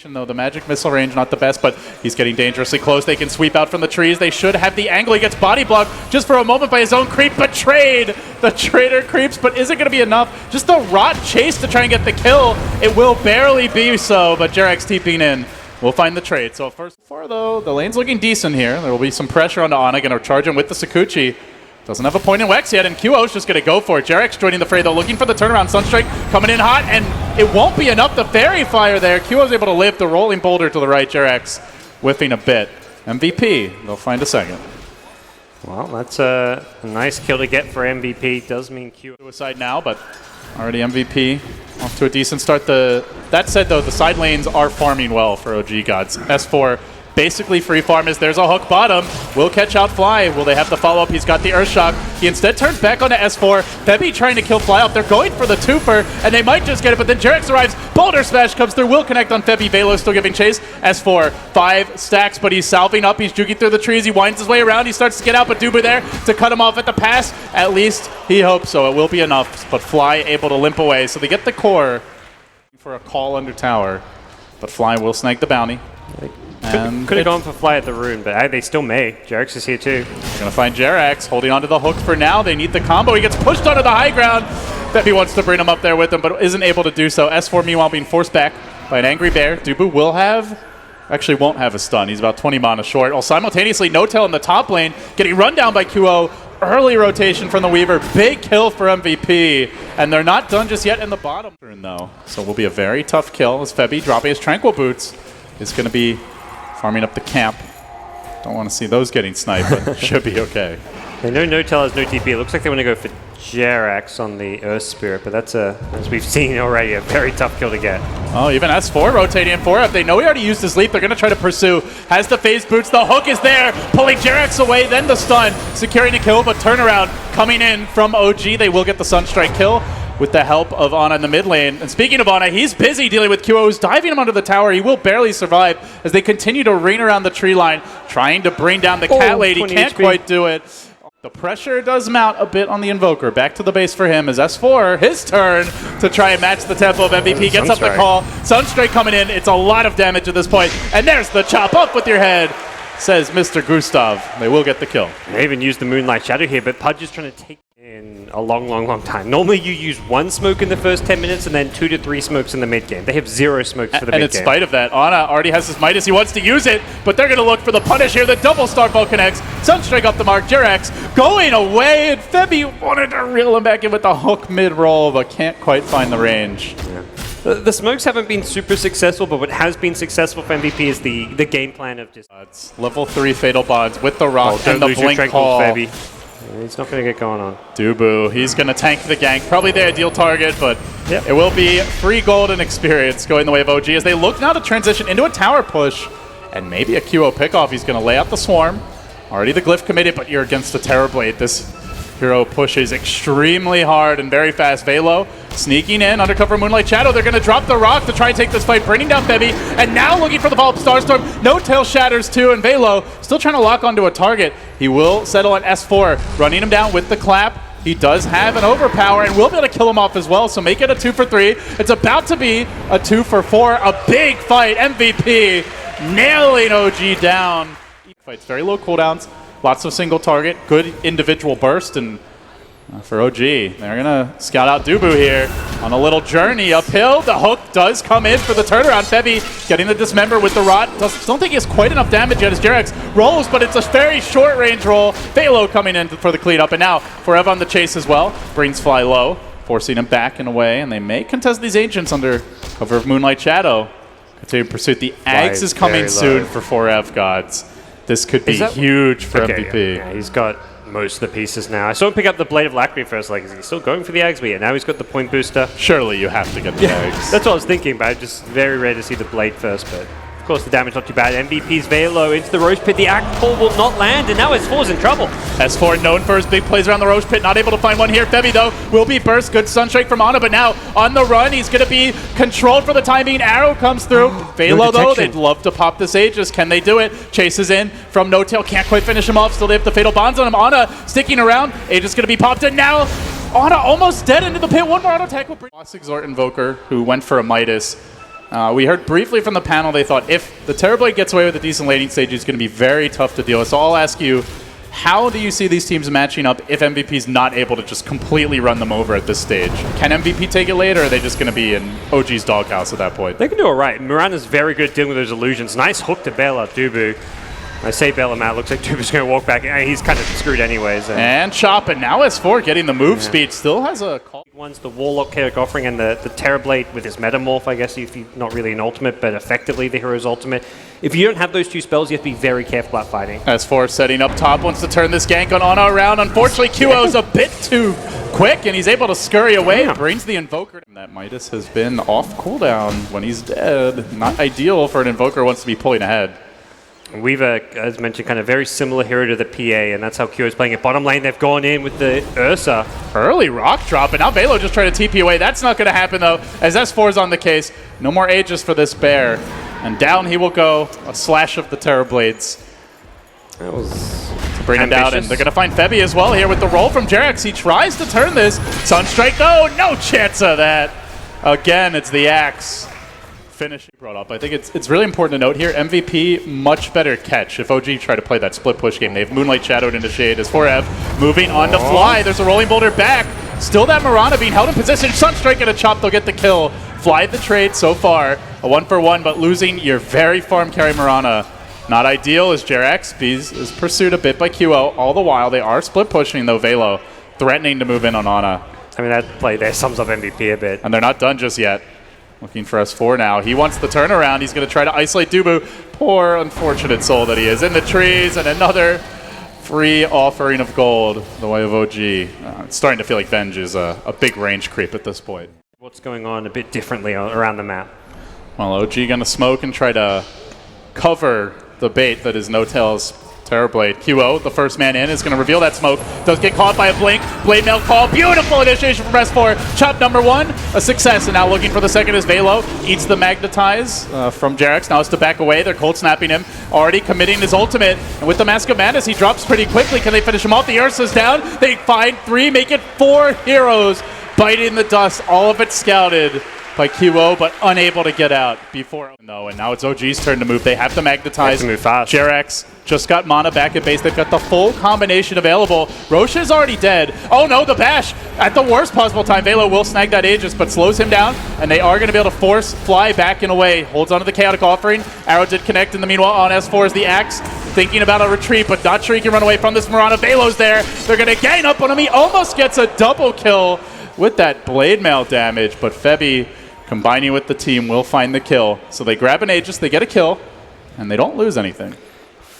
Though the magic missile range not the best, but he's getting dangerously close. They can sweep out from the trees. They should have the angle. He gets body blocked just for a moment by his own creep. Betrayed. The traitor creeps, but is it going to be enough? Just the rot chase to try and get the kill. It will barely be so, but Jarek's TPing in. We'll find the trade. So first four though, the lane's looking decent here. There will be some pressure onto Ana. Going to charge him with the Sakuchi. Doesn't have a point in Wex yet, and QO's just going to go for it. Jarek's joining the fray, though, looking for the turnaround. Sunstrike coming in hot, and it won't be enough. The fairy fire there. QO's able to live the rolling boulder to the right. Jarek's whiffing a bit. MVP, they'll find a second. Well, that's a nice kill to get for MVP. Does mean QO suicide now, but already MVP off to a decent start. That said, though, the side lanes are farming well for OG Gods. S4 basically free farm as there's a hook bottom. Will catch out Fly. Will they have the follow-up? He's got the Earthshock. He instead turns back onto S4. Febby trying to kill Fly off. They're going for the twofer, and they might just get it, but then Jarex arrives. Boulder Smash comes through. Will connect on Febby. Still giving chase. S4, 5 stacks, but he's salving up. He's juking through the trees. He winds his way around. He starts to get out, but Dubu there to cut him off at the pass. At least he hopes so. It will be enough, but Fly able to limp away. So they get the core for a call under tower, but Fly will snag the bounty. Could have gone for Fly at the rune, but they still may. Jarex is here too. Gonna find Jarex holding onto the hook for now. They need the combo. He gets pushed onto the high ground. Febby wants to bring him up there with him, but isn't able to do so. S4 meanwhile being forced back by an angry bear. Dubu will have, actually won't have a stun. He's about 20 mana short. While simultaneously No-Tail in the top lane, getting run down by QO. Early rotation from the Weaver. Big kill for MVP. And they're not done just yet in the bottom turn though. So it will be a very tough kill as Febby dropping his Tranquil Boots is gonna be farming up the camp. Don't want to see those getting sniped, but should be okay. They know No-Tail has no TP. It looks like they want to go for Jarex on the Earth Spirit, but that's as we've seen already, a very tough kill to get. Oh, even S4 rotating in FoREv. They know he already used his leap. They're going to try to pursue. Has the phase boots. The hook is there, pulling Jarex away, then the stun, securing the kill, but turnaround coming in from OG. They will get the Sunstrike kill with the help of Ana in the mid lane. And speaking of Ana, he's busy dealing with QO, who's diving him under the tower. He will barely survive as they continue to ring around the tree line, trying to bring down the cat lady. Can't quite do it. The pressure does mount a bit on the Invoker. Back to the base for him as S4, his turn to try and match the tempo of MVP. Gets up the call. Sunstrike coming in. It's a lot of damage at this point. And there's the chop up with your head, says Mr. Gustav. They will get the kill. They even used the Moonlight Shadow here, but Pudge is trying to take in a long time. Normally you use 1 smoke in the first 10 minutes and then 2 to 3 smokes in the mid game. They have 0 smokes for the mid game. And in spite of that, Ana already has his Midas. He wants to use it, but they're going to look for the punish here. The double star ball connects. Sunstrike up the mark. Jarex going away, and Febby wanted to reel him back in with the hook mid-roll, but can't quite find the range. Yeah. The smokes haven't been super successful, but what has been successful for MVP is the game plan of just... Level 3 Fatal Bonds with the rock and the blink call. Febby. He's not going to get going on. Dubu, he's going to tank the gank. Probably the ideal target, but it will be free gold and experience going the way of OG as they look now to transition into a tower push and maybe a QO pickoff. He's going to lay out the swarm. Already the glyph committed, but you're against the Terrorblade. This hero pushes extremely hard and very fast. Velo sneaking in, undercover Moonlight Shadow. They're going to drop the rock to try and take this fight, bringing down Febby, and now looking for the follow-up Starstorm. No-Tail shatters too, and Velo still trying to lock onto a target. He will settle on S4, running him down with the clap. He does have an overpower and will be able to kill him off as well, so make it a 2 for 3. It's about to be a 2 for 4. A big fight. MVP nailing OG down. Fights very low cooldowns, lots of single target, good individual burst, and for OG, they're going to scout out Dubu here on a little journey uphill. The hook does come in for the turnaround. Febby getting the dismember with the rot. Don't think he has quite enough damage yet as Jarex rolls, but it's a very short range roll. Velo coming in for the cleanup, and now FoREv on the chase as well. Brings Fly low, forcing him back and away, and they may contest these Ancients under cover of Moonlight Shadow. Continue pursuit. The Ags is coming soon for FoREv Gods. This could be huge for MVP. Yeah, he's got most of the pieces now. I saw him pick up the Blade of Lacrime first, like, is he still going for the Ags? But yeah, now he's got the point booster. Surely you have to get the Ags. That's what I was thinking, but just very rare to see the Blade first, but of course the damage not too bad. MVP.Velo into the Roach Pit. The Act pull will not land, and now S4's in trouble. S4 known for his big plays around the Roach Pit, not able to find one here. Febby, though, will be burst. Good Sunstrike from Ana, but now on the run, he's going to be controlled for the time being. Arrow comes through. Velo, though, they'd love to pop this Aegis. Can they do it? Chases in from No-Tail. Can't quite finish him off. Still they have the Fatal Bonds on him. Ana sticking around. Aegis going to be popped in now. Ana almost dead into the pit. One more auto attack will bring Boss Exhort Invoker, who went for a Midas. We heard briefly from the panel they thought if the Terrorblade gets away with a decent laning stage, it's going to be very tough to deal with. So I'll ask you, how do you see these teams matching up if MVP's not able to just completely run them over at this stage? Can MVP take it later, or are they just going to be in OG's doghouse at that point? They can do it right. Mirana's very good at dealing with those illusions. Nice hook to bail out Dubu. I say bail him out. Looks like Dubu's going to walk back. He's kind of screwed anyways. And chop, and now S4 getting the move speed. Still has a call. One's the Warlock Chaotic Offering and the Terrorblade with his Metamorph, I guess, if you're not really an ultimate, but effectively the hero's ultimate. If you don't have those two spells, you have to be very careful about fighting. S4 setting up top, wants to turn this gank on Ana around. Unfortunately, QO's a bit too quick, and he's able to scurry away. Brings the Invoker. That Midas has been off cooldown when he's dead. Not ideal for an Invoker who wants to be pulling ahead. We've, as mentioned, kind of very similar hero to the PA, and that's how QO is playing it. Bottom lane, they've gone in with the Ursa. Early rock drop, and now Velo just trying to TP away. That's not going to happen, though, as S4 is on the case. No more Aegis for this bear. And down he will go. A slash of the Terrorblades. That was to bring him down, and they're going to find Febby as well here with the roll from Jerax. He tries to turn this. Sunstrike, no chance of that. Again, it's the Axe. Finish brought up. I think it's really important to note here, MVP, much better catch. If OG try to play that split push game, they have Moonlight shadowed into Shade as FoREv moving on to Fly. There's a Rolling Boulder back. Still that Mirana being held in position. Sunstrike and a chop, they'll get the kill. Fly the trade so far. A 1-for-1, but losing your very farm carry Mirana. Not ideal as Jerax is pursued a bit by QO. All the while, they are split pushing though, Velo, threatening to move in on Ana. I mean, that play there sums up MVP a bit. And they're not done just yet. Looking for S4 now. He wants the turnaround. He's going to try to isolate Dubu. Poor, unfortunate soul that he is. In the trees, and another free offering of gold the way of OG. It's starting to feel like Venge is a big range creep at this point. What's going on a bit differently around the map? Well, OG going to smoke and try to cover the bait that is No-Tail's Terrorblade. QO, the first man in, is going to reveal that smoke. Does get caught by a blink. Blade Mail call. Beautiful initiation from S4. Chop number 1, a success. And now looking for the second is Velo. Eats the Magnetize from Jerax. Now it's to back away. They're cold snapping him. Already committing his ultimate. And with the Mask of Madness, he drops pretty quickly. Can they finish him off? The Ursa's down. They find 3, make it 4 heroes. Biting the dust. All of it scouted by QO, but unable to get out before. No, and now it's OG's turn to move. They have to magnetize. They have to move fast. Jerax just got mana back at base. They've got the full combination available. Roche is already dead. Oh no, the bash at the worst possible time. Velo will snag that Aegis, but slows him down, and they are going to be able to force Fly back and away. Holds onto the Chaotic Offering. Arrow did connect in the meanwhile on S4 is the Axe. Thinking about a retreat, but not sure he can run away from this Mirana. Velo's there. They're going to gain up on him. He almost gets a double kill with that Blade Mail damage, but Febby combining with the team will find the kill. So they grab an Aegis, they get a kill, and they don't lose anything.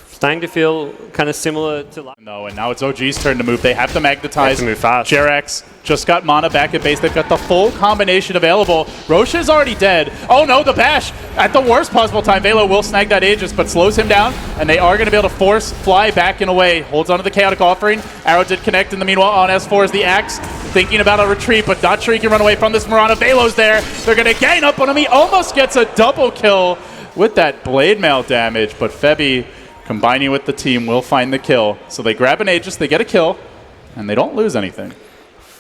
Starting to feel kind of similar to last. No, and now it's OG's turn to move. They have to magnetize. They have to move fast. Jerax just got mana back at base. They've got the full combination available. Roche is already dead. Oh no, the bash at the worst possible time. Velo will snag that Aegis, but slows him down, and they are going to be able to force Fly back and away. Holds onto the Chaotic Offering. Arrow did connect in the meanwhile on S4 is the Axe. Thinking about a retreat, but not sure he can run away from this Mirana. Velo's there. They're going to gain up on him. He almost gets a double kill with that Blade Mail damage, but Febby combining with the team will find the kill. So they grab an Aegis, they get a kill, and they don't lose anything.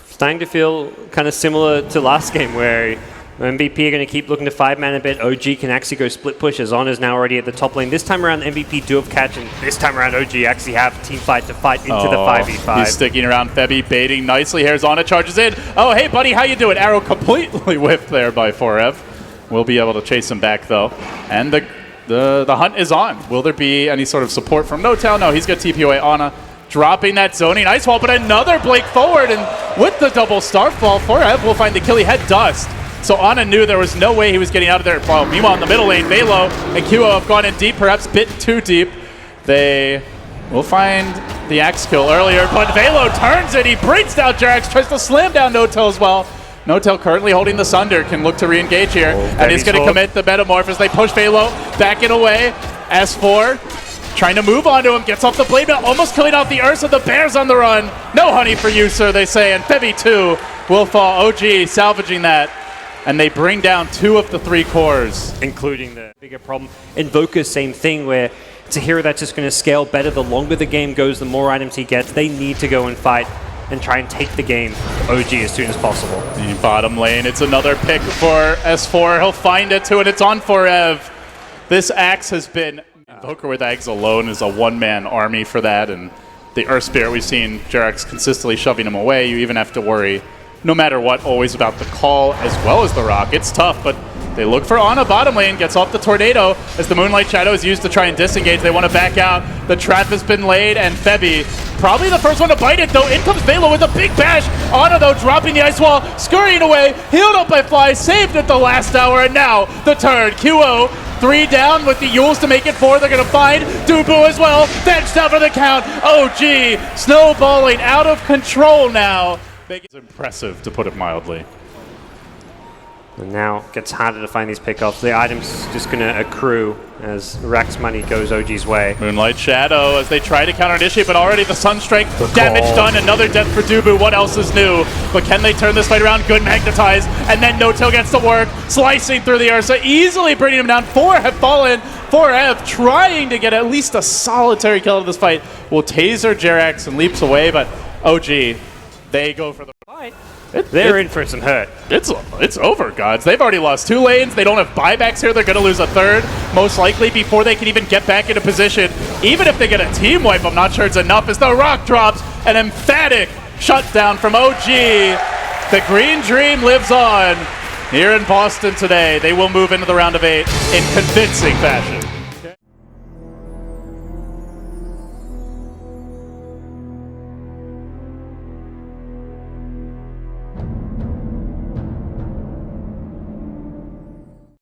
Starting to feel kind of similar to last game where MVP are going to keep looking to 5-man a bit. OG can actually go split push as Ana's now already at the top lane. This time around MVP do have catch, and this time around OG actually have team fight to fight into the 5v5. He's sticking around Febby, baiting nicely. Here's Ana charges in. Oh, hey buddy, how you doing? Arrow completely whiffed there by FoREv. We'll be able to chase him back though. And the hunt is on. Will there be any sort of support from No-Tail? No, he's got TP away. Ana dropping that zoning ice wall, but another Blake forward, and with the double Starfall, FoREv will find the kill. He had dust. So Ana knew there was no way he was getting out of there. Well, meanwhile, in the middle lane, Velo and QO have gone in deep, perhaps a bit too deep. They will find the Axe kill earlier, but Velo turns it. He brings down Jerax, tries to slam down No-Tail as well. No-Tail currently holding the Sunder, can look to re-engage here, and he's going to commit the Metamorph as they push Velo back and away. S4 trying to move onto him, gets off the Blade Mail, almost killing off the Ursa. The Bear's on the run. No honey for you, sir, they say, and Febby 2 will fall. OG salvaging that. And they bring down 2 of the 3 cores. Including the bigger problem. Invoker, same thing, where it's a hero that's just going to scale better. The longer the game goes, the more items he gets. They need to go and fight and try and take the game OG as soon as possible. The bottom lane, it's another pick for S4. He'll find it too, and it's on FoREv. This Axe has been... Invoker with Ags alone is a one-man army for that, and the Earth Spirit, we've seen JerAx consistently shoving him away. You even have to worry, no matter what, always about the call as well as the rock. It's tough, but they look for Ana bottom lane, gets off the tornado as the Moonlight Shadow is used to try and disengage. They want to back out. The trap has been laid, and Febby, probably the first one to bite it, though. In comes Velo with a big bash. Ana, though, dropping the ice wall, scurrying away, healed up by Fly, saved at the last hour, and now the turn. QO, 3 down with the Yules to make it 4. They're going to find Dubu as well. Benched out for the count. OG snowballing out of control now. It's impressive, to put it mildly. And now it gets harder to find these pickoffs. The item's just going to accrue as Rax money goes OG's way. Moonlight Shadow as they try to counter-initiate, but already the Sunstrike damage done. Another death for Dubu. What else is new? But can they turn this fight around? Good magnetize, and then No-Till gets to work, slicing through the Ursa, easily bringing him down. 4 have fallen. FoREv trying to get at least a solitary kill of this fight. Will taser JerAx and leaps away, but OG, they go for the fight. They're in for some hurt. It's over, gods. They've already lost 2 lanes. They don't have buybacks here. They're going to lose a 3rd, most likely, before they can even get back into position. Even if they get a team wipe, I'm not sure it's enough, as the rock drops. An emphatic shutdown from OG. The Green Dream lives on here in Boston today. They will move into the round of 8 in convincing fashion.